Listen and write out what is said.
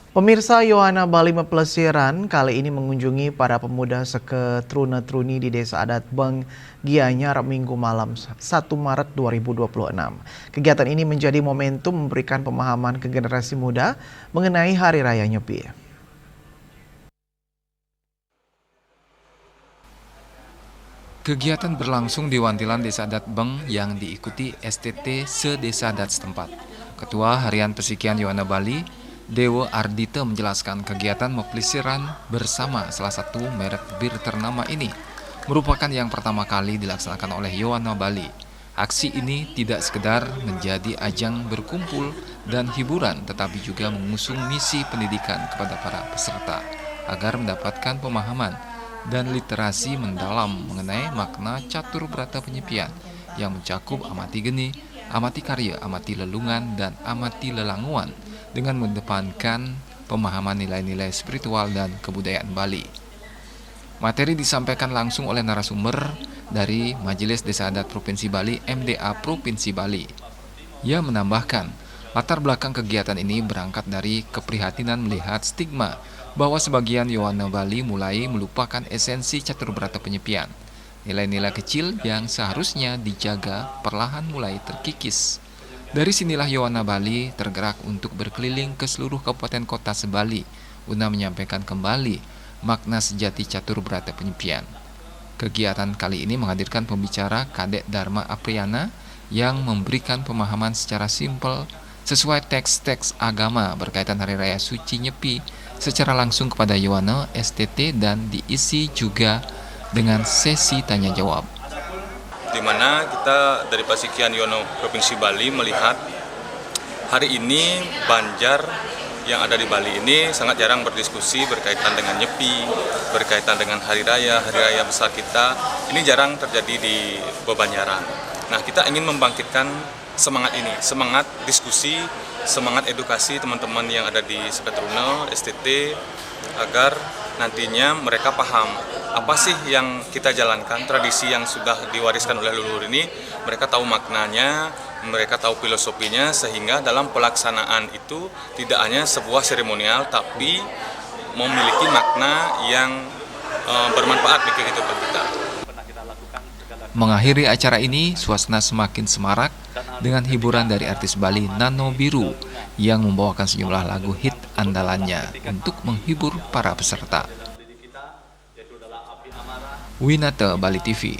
Pemirsa Yohana Bali Pelesiran kali ini mengunjungi para pemuda Seketruna-Truni di Desa Adat Beng Gianyar Minggu malam 1 Maret 2026. Kegiatan ini menjadi momentum memberikan pemahaman ke generasi muda mengenai Hari Raya Nyepi. Kegiatan berlangsung di Wantilan Desa Adat Beng yang diikuti STT se-Desa Adat setempat. Ketua Harian Pesikian Yohana Bali, Dewa Ardite menjelaskan kegiatan pelesiran bersama salah satu merek bir ternama ini merupakan yang pertama kali dilaksanakan oleh Yohana Bali. Aksi ini tidak sekedar menjadi ajang berkumpul dan hiburan, tetapi juga mengusung misi pendidikan kepada para peserta agar mendapatkan pemahaman dan literasi mendalam mengenai makna catur berata penyepian yang mencakup amati geni, amati karya, amati lelungan, dan amati lelanguan dengan mengedepankan pemahaman nilai-nilai spiritual dan kebudayaan Bali. Materi disampaikan langsung oleh narasumber dari Majelis Desa Adat Provinsi Bali, MDA Provinsi Bali. Ia menambahkan, latar belakang kegiatan ini berangkat dari keprihatinan melihat stigma bahwa sebagian Yohana Bali mulai melupakan esensi catur berata penyepian. Nilai-nilai kecil yang seharusnya dijaga perlahan mulai terkikis. Dari sinilah Yohana Bali tergerak untuk berkeliling ke seluruh kabupaten kota se-Bali guna menyampaikan kembali makna sejati catur berata penyepian. Kegiatan kali ini menghadirkan pembicara Kadek Dharma Apriana yang memberikan pemahaman secara simpel sesuai teks-teks agama berkaitan Hari Raya Suci Nyepi secara langsung kepada Yohana STT dan diisi juga dengan sesi tanya jawab. Di mana kita dari Pesikian Yono Provinsi Bali melihat hari ini Banjar yang ada di Bali ini sangat jarang berdiskusi berkaitan dengan Nyepi, berkaitan dengan hari raya besar kita. Ini jarang terjadi di Banjaran. Nah, kita ingin membangkitkan semangat ini, semangat diskusi, semangat edukasi teman-teman yang ada di Seketruna, STT, agar nantinya mereka paham apa sih yang kita jalankan, tradisi yang sudah diwariskan oleh leluhur ini, mereka tahu maknanya, mereka tahu filosofinya, sehingga dalam pelaksanaan itu tidak hanya sebuah seremonial, tapi memiliki makna yang bermanfaat bagi kehidupan kita. Mengakhiri acara ini, suasana semakin semarak dengan hiburan dari artis Bali Nano Biru yang membawakan sejumlah lagu hit andalannya untuk menghibur para peserta. Winata Bali TV.